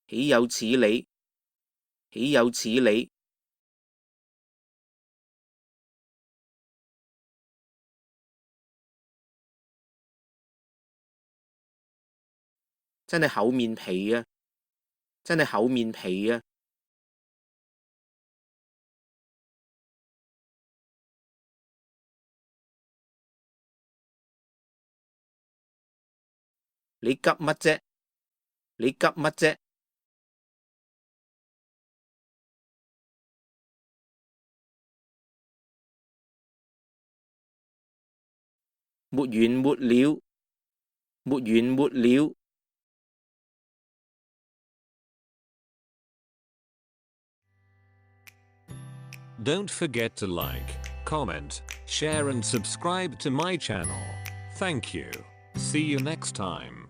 豈有此理！豈有此理！真係厚面皮啊！真係厚面皮啊！你急乜啫？你急乜啫？沒完沒了，沒完沒了。Don't forget to like, comment, share and subscribe to my channel. Thank you. See you next time.